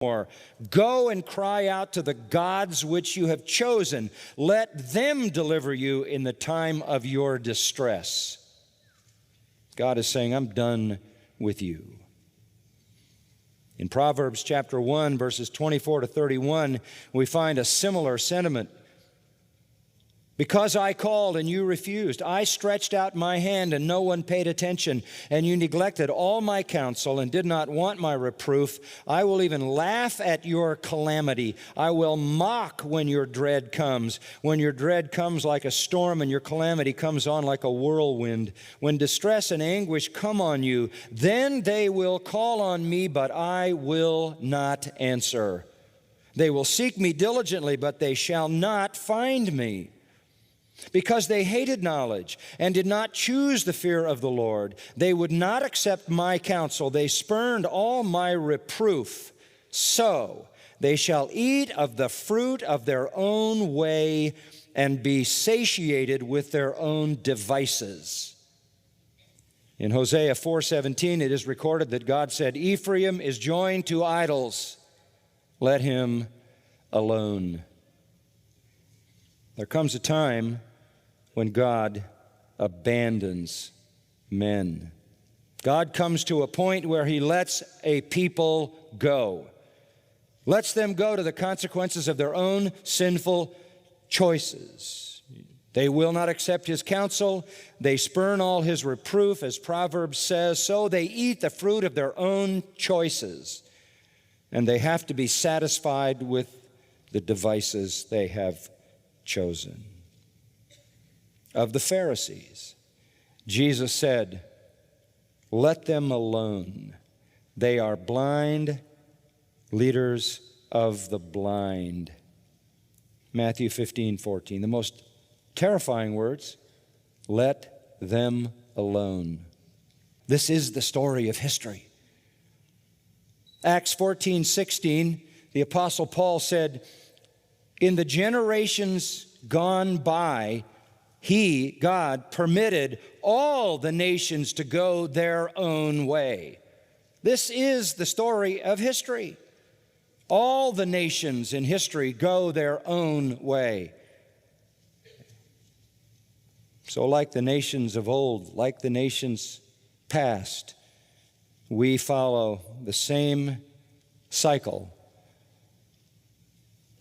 more. Go and cry out to the gods which you have chosen. Let them deliver you in the time of your distress. God is saying, I'm done with you. In Proverbs chapter 1, verses 24 to 31, we find a similar sentiment. Because I called and you refused, I stretched out my hand and no one paid attention, and you neglected all my counsel and did not want my reproof, I will even laugh at your calamity. I will mock when your dread comes. When your dread comes like a storm and your calamity comes on like a whirlwind. When distress and anguish come on you, then they will call on me, but I will not answer. They will seek me diligently, but they shall not find me. Because they hated knowledge and did not choose the fear of the Lord, they would not accept my counsel. They spurned all my reproof. So they shall eat of the fruit of their own way and be satiated with their own devices. In Hosea 4:17, it is recorded that God said, Ephraim is joined to idols. Let him alone. There comes a time when God abandons men. God comes to a point where he lets a people go. Lets them go to the consequences of their own sinful choices. They will not accept his counsel. They spurn all his reproof, as Proverbs says. So they eat the fruit of their own choices. And they have to be satisfied with the devices they have chosen. Of the Pharisees, Jesus said, let them alone. They are blind leaders of the blind. Matthew 15:14, the most terrifying words, let them alone. This is the story of history. Acts 14:16, the Apostle Paul said, in the generations gone by, he, God, permitted all the nations to go their own way. This is the story of history. All the nations in history go their own way. So like the nations of old, like the nations past, we follow the same cycle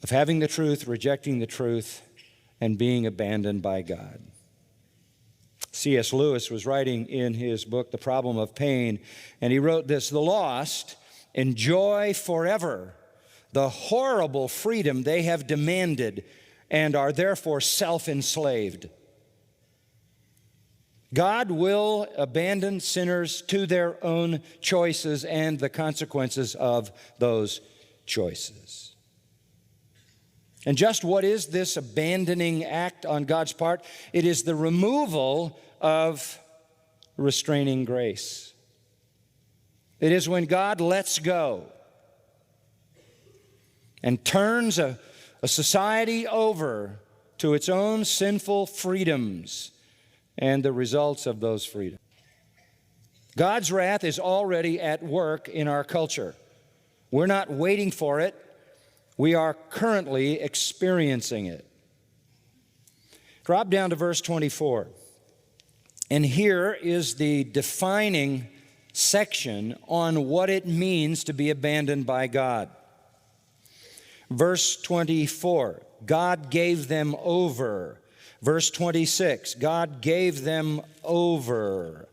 of having the truth, rejecting the truth, and being abandoned by God. C.S. Lewis was writing in his book, The Problem of Pain, and he wrote this, the lost enjoy forever the horrible freedom they have demanded and are therefore self-enslaved. God will abandon sinners to their own choices and the consequences of those choices. And just what is this abandoning act on God's part? It is the removal of restraining grace. It is when God lets go and turns a society over to its own sinful freedoms and the results of those freedoms. God's wrath is already at work in our culture. We're not waiting for it. We are currently experiencing it. Drop down to verse 24. And here is the defining section on what it means to be abandoned by God. Verse 24, God gave them over. Verse 26, God gave them over.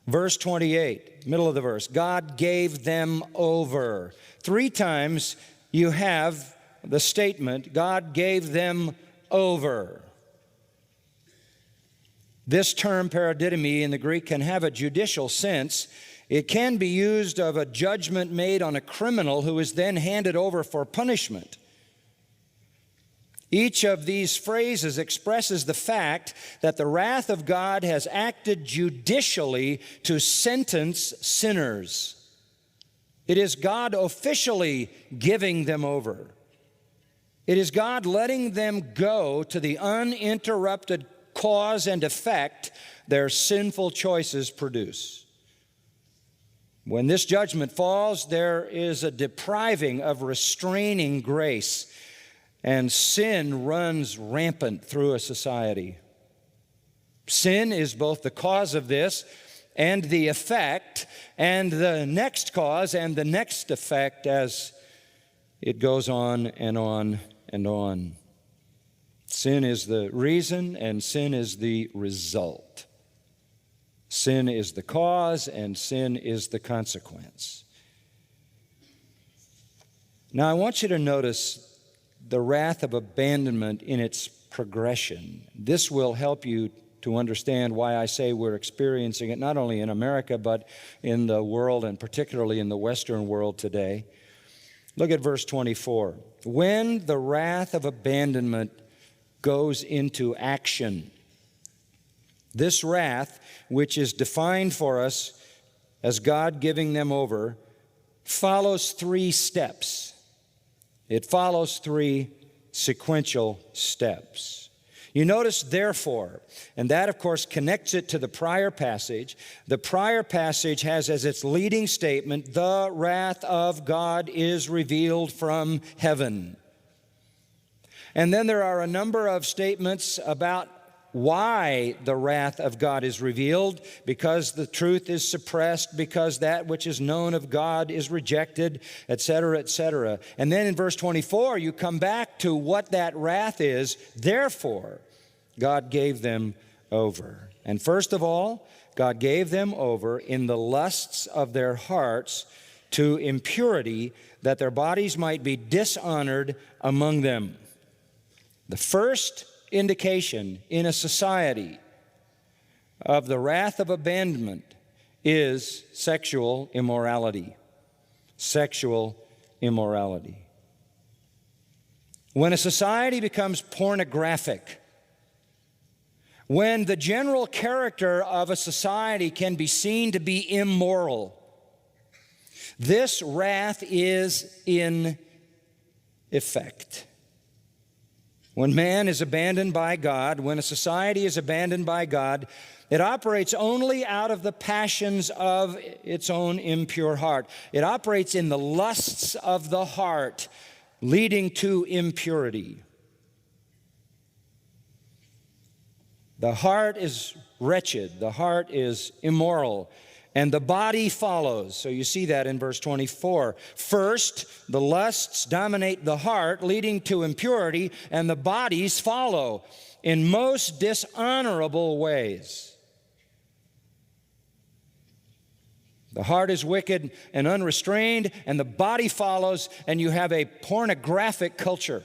Verse 28, middle of the verse, God gave them over. 3 times you have the statement, God gave them over. This term, paradidomi, in the Greek can have a judicial sense. It can be used of a judgment made on a criminal who is then handed over for punishment. Each of these phrases expresses the fact that the wrath of God has acted judicially to sentence sinners. It is God officially giving them over. It is God letting them go to the uninterrupted cause and effect their sinful choices produce. When this judgment falls, there is a depriving of restraining grace, and sin runs rampant through a society. Sin is both the cause of this and the effect, and the next cause and the next effect as it goes on and on and on. Sin is the reason, and sin is the result. Sin is the cause, and sin is the consequence. Now, I want you to notice the wrath of abandonment in its progression. This will help you to understand why I say we're experiencing it not only in America, but in the world, and particularly in the Western world today. Look at verse 24. When the wrath of abandonment goes into action, this wrath, which is defined for us as God giving them over, follows three steps. It follows three sequential steps. You notice, therefore, and that, of course, connects it to the prior passage. The prior passage has as its leading statement, the wrath of God is revealed from heaven. And then there are a number of statements about why the wrath of God is revealed, because the truth is suppressed, because that which is known of God is rejected, etc., etc. And then in verse 24, you come back to what that wrath is. Therefore, God gave them over. And first of all, God gave them over in the lusts of their hearts to impurity, that their bodies might be dishonored among them. The first indication in a society of the wrath of abandonment is sexual immorality. Sexual immorality. When a society becomes pornographic, when the general character of a society can be seen to be immoral, this wrath is in effect. When man is abandoned by God, when a society is abandoned by God, it operates only out of the passions of its own impure heart. It operates in the lusts of the heart, leading to impurity. The heart is wretched, the heart is immoral, and the body follows. So you see that in verse 24. First, the lusts dominate the heart, leading to impurity, and the bodies follow in most dishonorable ways. The heart is wicked and unrestrained, and the body follows, and you have a pornographic culture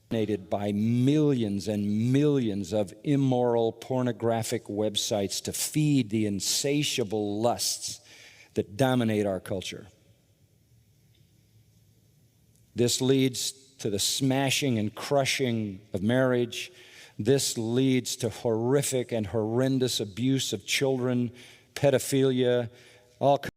dominated by millions and millions of immoral pornographic websites to feed the insatiable lusts that dominate our culture. This leads to the smashing and crushing of marriage. This leads to horrific and horrendous abuse of children, pedophilia, all kinds